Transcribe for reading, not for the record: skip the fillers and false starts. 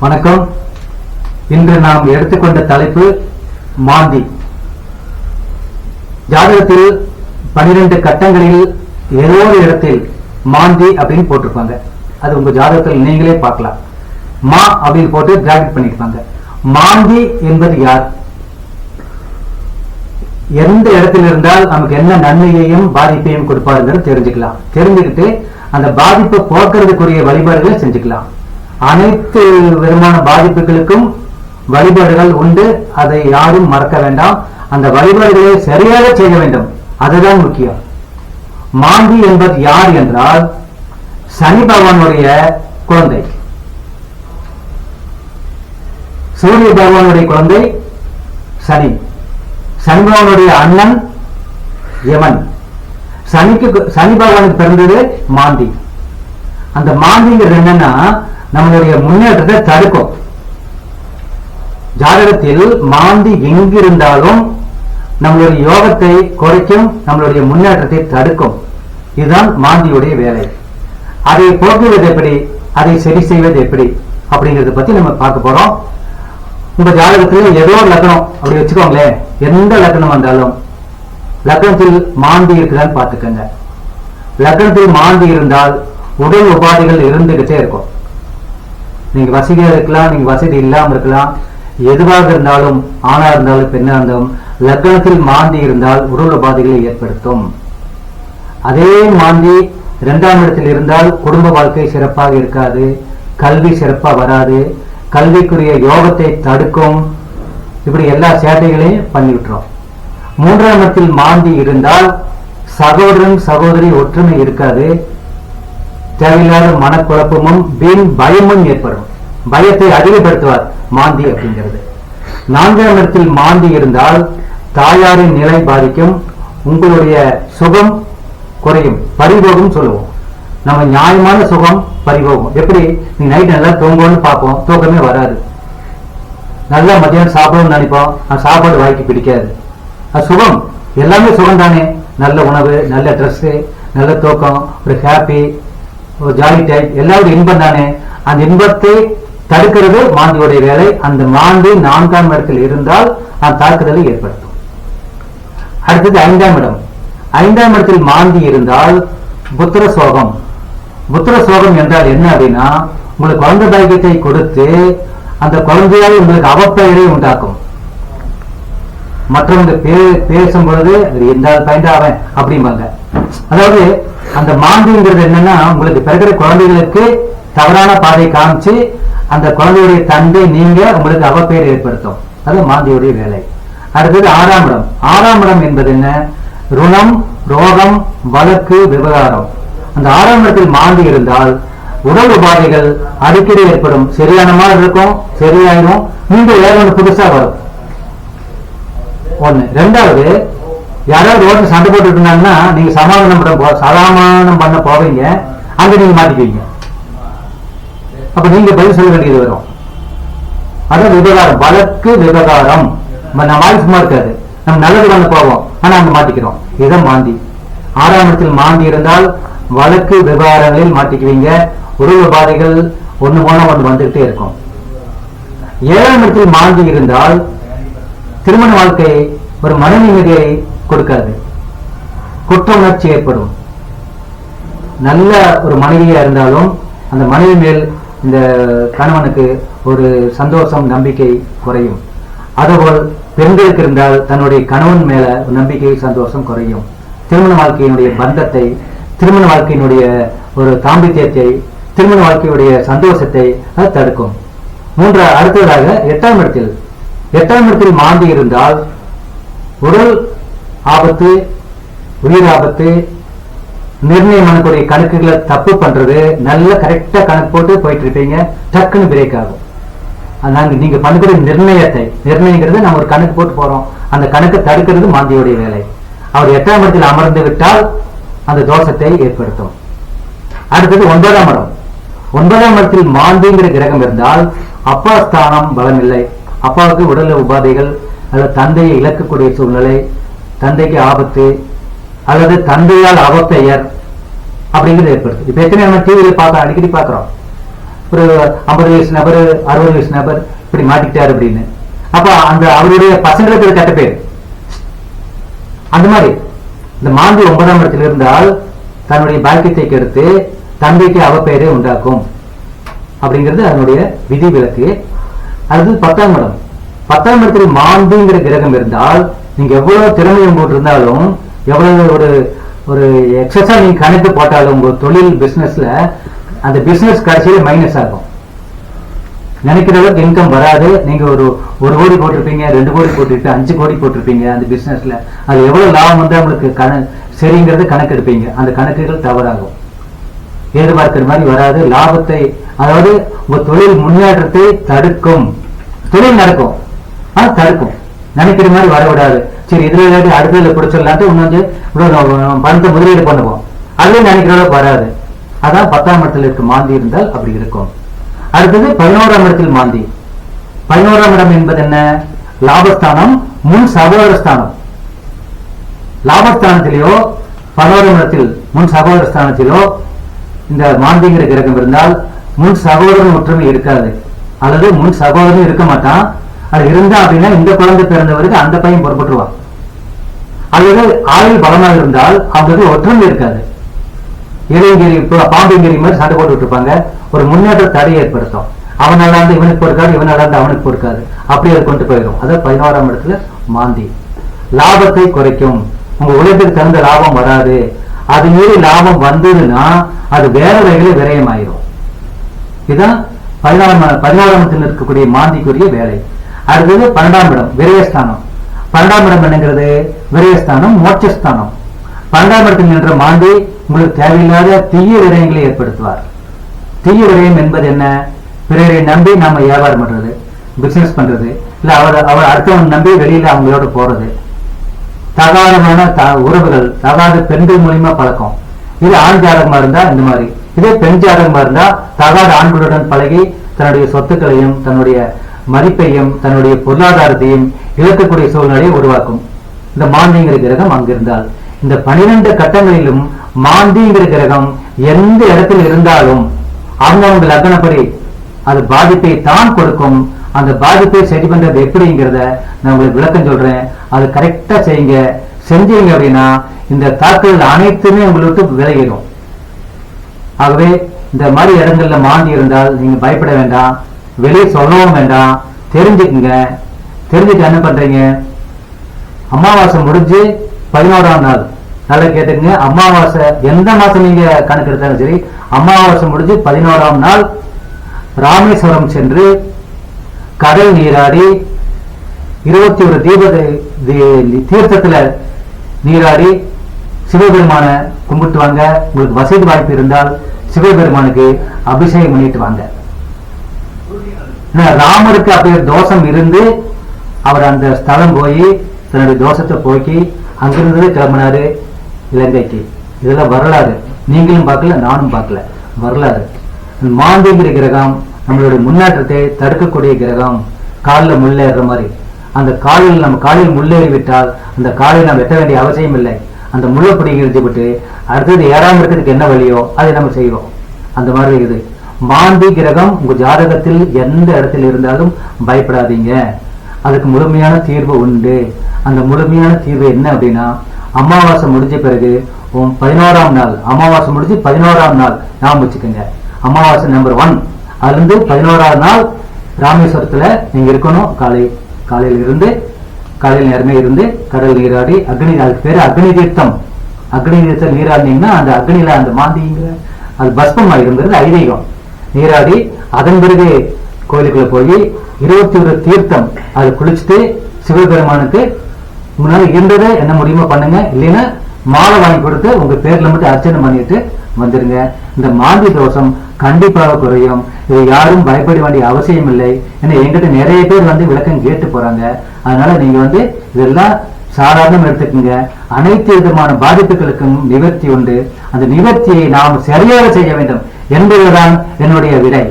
வணக்கம். இன்று நாம் எடுத்துக்கொண்ட தலைப்பு மாந்தி. ஜாதகத்தில் 12 கட்டங்களில் ஏதோ ஒரு இடத்தில் மாந்தி அப்படின்னு போட்டிருப்பாங்க. அது உங்க ஜாதகத்தில் நீங்களே பார்க்கலாம். மா அப்படின்னு போட்டு டிராக்ட் பண்ணிருப்பாங்க. மாந்தி என்பது யார், எந்த இடத்தில் இருந்தால் நமக்கு என்ன நன்மையையும் பாதிப்பையும் கொடுப்பாருங்கிறது தெரிஞ்சுக்கலாம். தெரிஞ்சுக்கிட்டு அந்த பாதிப்பை போக்குறதுக்குரிய வழிபாடுகளை செஞ்சுக்கலாம். அனைத்து விதமான பாதிப்புகளுக்கும் வழிபாடுகள் உண்டு. அதை யாரும் மறக்க வேண்டாம். அந்த வழிபாடுகளை சரியாக செய்ய வேண்டும். அதுதான் முக்கியம். மாந்தி என்பது யார் என்றால் சனி பகவானுடைய குழந்தை. சூரிய பகவானுடைய குழந்தை சனி. சனி பகவானுடைய அண்ணன் யமன். சனி பகவானுக்கு பிறந்தது மாந்தி. அந்த மாந்திங்கிறது என்னன்னா நம்மளுடைய முன்னேற்றத்தை தடுக்கும். ஜாதகத்தில் மாந்தி எங்கிருந்தாலும் நம்மளுடைய யோகத்தை குறைக்கும், நம்மளுடைய முன்னேற்றத்தை தடுக்கும். இதுதான் மாந்தியுடைய வேலை. அதை போக்குவது எப்படி, அதை சரி செய்வது எப்படி அப்படிங்கறத பத்தி நம்ம பார்க்க போறோம். உங்க ஜாதகத்துல ஏதோ லக்னம் அப்படி வச்சுக்கோங்களேன். எந்த லக்னம் வந்தாலும் லக்னத்தில் மாந்தி இருக்குதான்னு பார்த்துக்கங்க. லக்னத்தில் மாந்தி இருந்தால் உடல் உபாதைகள் இருந்துகிட்டே இருக்கும். நீங்க வசதியா இருக்கலாம், நீங்க வசதி இல்லாம இருக்கலாம். எதுவாக இருந்தாலும், ஆணா இருந்தாலும் பெண்ணா இருந்தாலும் லக்னத்தில் மாந்தி இருந்தால் உடல் உபாதைகளை ஏற்படுத்தும். அதே மாந்தி 2ஆம் இடத்தில் இருந்தால் குடும்ப வாழ்க்கை சிறப்பாக இருக்காது, கல்வி சிறப்பா வராது, கல்விக்குரிய யோகத்தை தடுக்கும். இப்படி எல்லா சேட்டைகளையும் பண்ணி விட்டுரும். 3ஆம் இடத்தில் மாந்தி இருந்தால் சகோதரன் சகோதரி ஒற்றுமை இருக்காது, தேவையில்லாத மனக்குழப்பமும் வீண் பயமும் ஏற்படும். பயத்தை அதிகப்படுத்துவார் மாந்தி அப்படிங்கிறது. 4ஆம் இடத்தில் மாந்தி இருந்தால் தாயாரின் நிலை பாதிக்கும், உங்களுடைய சுகம் குறையும், பறிபோகும் சொல்லுவோம். நம்ம நியாயமான சுகம் பறிபோகும். எப்படி, நீ நைட் நல்லா தூங்கணும்னு பார்ப்போம், தூக்கமே வராது. நல்லா மத்தியானம் சாப்பிடணும்னு நினைப்போம், அது சாப்பாடு வாய்க்கு பிடிக்காது. அது சுகம், எல்லாமே சுகம் தானே. நல்ல உணவு, நல்ல ட்ரெஸ், நல்ல தூக்கம், ஒரு ஹாப்பி, ஒரு ஜாலி டைப், எல்லாரும் இன்பம் தானே. அந்த இன்பத்தை தடுக்கிறது மாந்தியுடைய வேலை. அந்த மாந்தி 4ஆம் இடத்தில் இருந்தால் அந்த தாக்குதலை ஏற்படுத்தும். அடுத்தது 5ஆம் இடம். 5ஆம் இடத்தில் மாந்தி இருந்தால் புத்திர சோகம். புத்திர சோகம் என்றால் என்ன அப்படின்னா, உங்களுக்கு குழந்தை பாக்கியத்தை கொடுத்து அந்த குழந்தையால் உங்களுக்கு அவப்பெயரை உண்டாக்கும். மற்றவங்க பேசும் பொழுது இந்த பையன் அவன் அப்படிம்பாங்க. அதாவது அந்த மாந்திங்கிறது என்னன்னா, உங்களுக்கு பிறகு குழந்தைகளுக்கு தவறான பாதை காமிச்சு அந்த குழந்தையுடைய தந்தை நீங்க உங்களுக்கு அவப்பெயர் ஏற்படுத்தும். அது மாந்தியுடைய வேலை. அடுத்தது 6ஆம் இடம். 6ஆம் இடம் என்பது என்ன, ருணம், ரோகம், வழக்கு, விவகாரம். அந்த 6ஆம் இடத்தில் மாந்தி இருந்தால் உடல் உபாதைகள் அடிக்கடி ஏற்படும். சரியான மாதிரி இருக்கும், சரியாயிரும், மீண்டும் வேற ஒன்று புதுசா வரும். ஒண்ணு. 2வது, யாராவது ரோட்ல சண்டை போட்டு இருந்தாங்கன்னா நீங்க சமாதானம் பண்ண போவீங்க, அங்க நீங்க மாட்டிக்குவீங்க. அப்ப நீங்க பதில் சொல்ல வேண்டியது வரும். அதான் விவகாரம், வழக்கு, விவகாரம். நம்ம வாய் சும்மா இருக்காது, நம்ம நல்லது பண்ண போவோம், ஆனா அங்க மாட்டிக்கிறோம். இதுதான் மாந்தி. 6ஆம் இடத்தில் மாந்தி இருந்தால் வழக்கு விவகாரங்களில் மாட்டிக்குவீங்க. உடல் உபாதைகள் ஒண்ணு போன ஒன்று வந்துகிட்டே இருக்கும். 7ஆம் இடத்தில் மாந்தி இருந்தால் திருமண வாழ்க்கை ஒரு மன நிம்மதியை கொடுக்காது, குற்ற உணர்ச்சி ஏற்படும். நல்ல ஒரு மனைவியா இருந்தாலும் அந்த மனைவி மேல் இந்த கணவனுக்கு ஒரு சந்தோஷம், நம்பிக்கை குறையும். அதுபோல் பெண்களுக்கு இருந்தால் தன்னுடைய கணவன் மேல ஒரு நம்பிக்கை, சந்தோஷம் குறையும். திருமண வாழ்க்கையினுடைய பந்தத்தை, திருமண வாழ்க்கையினுடைய ஒரு தாம்பத்தியத்தை, திருமண வாழ்க்கையுடைய சந்தோஷத்தை அது தடுக்கும். அடுத்ததாக 8ஆம் இடத்தில். 8ஆம் இடத்தில் மாந்தி இருந்தால் உடல் ஆபத்து, உயிர் ஆபத்து, நிர்ணயம் பண்ணக்கூடிய கணக்குகளை தப்பு பண்றது. நல்ல கரெக்டா கணக்கு போட்டு போயிட்டு இருப்பீங்க, டக்குன்னு பிரேக் ஆகும். நீங்க பண்ணக்கூடிய நிர்ணயங்கிறது நம்ம ஒரு கணக்கு போட்டு போறோம், அந்த கணக்கை தடுக்கிறது மாந்தியுடைய வேலை. அவர் 8ஆம் இடத்தில் அமர்ந்து விட்டால் அந்த தோஷத்தை ஏற்படுத்தும். அடுத்தது 9ஆம் இடம். 9ஆம் இடத்தில் மாந்திங்கிற கிரகம் இருந்தால் அப்பா ஸ்தானம் பலம் இல்லை, அப்பாவுக்கு உடல் உபாதைகள், அல்லது தந்தையை இழக்கக்கூடிய சூழ்நிலை, தந்தைக்கு ஆபத்து, அல்லது தந்தையால் அவப்பெயர் அப்படிங்கிறது ஏற்படுது. இப்ப எத்தனை நம்ம டிவியில பார்க்க அடிக்கடி பார்க்கிறோம். ஒரு 50 வயசு நபர் 60 வயசு நபர் இப்படி மாட்டிக்கிட்டாரு அப்படின்னு. அப்ப அந்த அவருடைய பசங்களுக்கு கெட்ட பேர். அந்த மாதிரி இந்த மாந்தி 9ஆம் இடத்தில் இருந்தால் தன்னுடைய பாக்கியத்தை கெடுத்து தந்தைக்கு அவப்பெயரை உண்டாக்கும் அப்படிங்கிறது அதனுடைய விதி விலக்கு. அடுத்து 10ஆம் இடம். 10ஆம் இடத்தில் மாந்திங்கிற கிரகம் இருந்தால் நீங்க எவ்வளவு திறமை உங்கள்கிட்ட இருந்தாலும், எவ்வளவு ஒரு எக்ஸஸா நீங்க கணக்கு போட்டாலும் உங்க தொழில் பிசினஸ்ல அந்த பிசினஸ் கடைசியில மைனஸ் ஆகும். நினைக்கிற அளவுக்கு இன்கம் வராது. நீங்க ஒரு கோடி போட்டிருப்பீங்க, 2 கோடி போட்டுட்டு 5 கோடி போட்டிருப்பீங்க அந்த பிசினஸ்ல. அது எவ்வளவு லாபம் வந்து உங்களுக்கு சரிங்கிறது கணக்கு எடுப்பீங்க. அந்த கணக்குகள் தவறாகும். எதிர்பார்க்கிற மாதிரி வராது. லாபத்தை, அதாவது உங்க தொழில் முன்னேற்றத்தை தடுக்கும். தொழில் நடக்கும், ஆனா தடுக்கும். நினைக்கிற மாதிரி வரவிடாது. சரி, இதுல அடுத்ததுல பிடிச்சிடலான்ட்டு இன்னும் பணத்தை முதலீடு பண்ணுவோம். அதுல நினைக்கிற அளவுக்கு வராது. அதான் 10ஆம் இடத்துல இருக்க மாந்தி இருந்தால் அப்படி இருக்கும். அடுத்தது 11ஆம் இடத்தில் மாந்தி. 11ஆம் இடம் என்பது என்ன? லாபஸ்தானம், முன் சகோதரஸ்தானம். லாபஸ்தானத்திலேயோ 11ஆம் இடத்தில் முன் சகோதரஸ்தானத்திலோ இந்த மாந்திங்கிற கிரகம் இருந்தால் முன் சகோதரன் ஒற்றுமை இருக்காது, அல்லது முன் சகோதரன் இருக்க மாட்டான். அது இருந்தா அப்படின்னா இந்த குழந்தை பிறந்தவருக்கு அந்த பையன் பொறுப்பட்டுருவான். அல்லது ஆயுள் பலமாக இருந்தால் அவங்களுக்கு ஒற்றுமை இருக்காது. இளைஞரி பாம்புங்கிரி மாதிரி சண்டை போட்டு இருப்பாங்க. ஒரு முன்னேற்ற தடையை ஏற்படுத்தும். அவன் நல்லா இருந்து இவனுக்கு பொறுக்காது, இவன் நல்லா இருந்து அவனுக்கு பொறுக்காது. அப்படி அது கொண்டு போயிடும். அதாவது 11ஆம் இடத்துல மாந்தி. லாபத்தை குறைக்கும். உங்க உலகத்துக்கு தகுந்த லாபம் வராது. அது மீறி லாபம் வந்ததுன்னா அது வேற வகையில விரயமாயிரும். இதுதான் 11ஆம் இடத்தில் இருக்கக்கூடிய மாந்திக்குரிய வேலை. அடுத்தது 12ஆம் இடம் விரயஸ்தானம். 12ஆம் இடம் என்னங்கிறது? விரயஸ்தானம், மோட்சஸ்தானம். 12ஆம் இடத்தில் நின்ற மாந்தி உங்களுக்கு தேவையில்லாத தீய விரயங்களை ஏற்படுத்துவார். தீய விரயம் என்பது என்ன? பிறரை நம்பி நாம வியாபாரம் பண்றது, பிசினஸ் பண்றது, இல்ல அவர் அடுத்தவன் நம்பி வெளியில அவங்களோட போறது, தகாதமான உறவுகள், தகாத பெண்கள் மூலியமா பழக்கம். இது ஆண் ஜாதகமா இருந்தா இந்த மாதிரி. இதே பெண் ஜாதகமா இருந்தா தகாத ஆண்களுடன் பழகி தன்னுடைய சொத்துக்களையும் தன்னுடைய மதிப்பையும் தன்னுடைய பொருளாதாரத்தையும் இழக்கக்கூடிய சூழ்நிலையை உருவாக்கும். இந்த மாந்திங்கிற கிரகம் அங்கிருந்தால் இந்த 12 கட்டங்களிலும் மாந்திங்கிற கிரகம் எந்த இடத்தில் இருந்தாலும் அவங்க லக்னப்படி அது பாதிப்பை தான் கொடுக்கும். அந்த பாதிப்பை சரி பண்றது எப்படிங்கிறத நான் உங்களுக்கு விளக்கம் சொல்றேன். அது கரெக்டா செய்யுங்க. செஞ்சீங்க அப்படின்னா இந்த தாக்குதல் அனைத்துமே உங்களுக்கு விலகிடும். ஆகவே இந்த மாதிரி இடங்கள்ல மாந்தி இருந்தால் நீங்க பயப்பட வேண்டாம், வெளியே சொல்லவும் வேண்டாம், தெரிஞ்சுக்குங்க. தெரிஞ்சுட்டு என்ன பண்றீங்க? அமாவாசை முடிஞ்சு 11ஆம் நாள், நல்லா கேட்டுங்க. அமாவாசை எந்த மாசம் நீங்க கணக்கு எடுத்தாலும் சரி, அமாவாசை முடிஞ்சு 11ஆம் நாள் ராமேஸ்வரம் சென்று கடல் நீராடி 21 தீர்த்தத்துல நீராடி சிவபெருமான கும்பிட்டு வாங்க. உங்களுக்கு வசதி வாய்ப்பு இருந்தால் சிவபெருமானுக்கு அபிஷேகம் பண்ணிட்டு வாங்க. ராமருக்கு அப்படி தோஷம் இருந்து அவர் அந்த ஸ்தலம் போய் தன்னுடைய தோஷத்தை போக்கி அங்கிருந்து கிளம்பினாரு இலங்கைக்கு. இதெல்லாம் வரலாறு. நீங்களும் பார்க்கல, நானும் பார்க்கல, வரலாறு. மாந்திங்கிற கிரகம் நம்மளுடைய முன்னேற்றத்தை தடுக்கக்கூடிய கிரகம். காலில் முள்ளேற மாதிரி அந்த காலில் நம்ம காலில் முள்ளேறி விட்டால் அந்த காலில் நம்ம வெட்ட வேண்டிய அவசியம் இல்லை. அந்த முள்ளை பிடிங்கி விட்டு அடுத்தது ஏறாம இருக்கிறதுக்கு என்ன வழியோ அதை நம்ம செய்வோம். அந்த மாதிரி இது மாந்தி கிரகம் உங்க ஜாதகத்தில் எந்த இடத்தில் இருந்தாலும் பயப்படாதீங்க. அதுக்கு முழுமையான தீர்வு உண்டு. அந்த முழுமையான தீர்வு என்ன அப்படின்னா, அமாவாசை முடிஞ்ச பிறகு 11ஆம் நாள், அமாவாசை முடிஞ்சு 11ஆம் நாள் ஞாபகம் வச்சுக்கோங்க. அமாவாசை நம்பர் 1 அதுல இருந்து 11ஆம் நாள் ராமேஸ்வரத்துல நீங்க இருக்கணும். காலையில் இருந்து காலையில் நேரமே இருந்து கடல் நீராடி அக்னி, அதுக்கு பேரு அக்னி தீர்த்தம். அக்னி தீர்த்தம் நீராடினீங்கன்னா அந்த அக்னியில அந்த மாந்திங்கிற அது பஸ்பம் ஆயிருங்கிறது ஐதீகம். நீராடி அதன் பிறகு கோயிலுக்குள்ள போய் 21 தீர்த்தம் அது குளிச்சுட்டு சிவபெருமானுக்கு முன்னாடி இருந்ததை என்ன முடியுமோ பண்ணுங்க. இல்லைன்னா மாலை வாங்கி கொடுத்து உங்க பேர்ல மட்டும் அர்ச்சனை பண்ணிட்டு வந்துருங்க. இந்த மாந்தி தோஷம் கண்டிப்பாக குறையும். இது யாரும் பயப்பட வேண்டிய அவசியம் இல்லை. ஏன்னா எங்கிட்ட நிறைய பேர் வந்து விளக்கம் கேட்டு போறாங்க. அதனால நீங்க இதெல்லாம் சாதாரணம் எடுத்துக்கோங்க. அனைத்து விதமான பாதிப்புகளுக்கும் நிவர்த்தி உண்டு. அந்த நிவர்த்தியை நாம் சரியாக செய்ய வேண்டும் என்பதுதான் என்னுடைய விடை.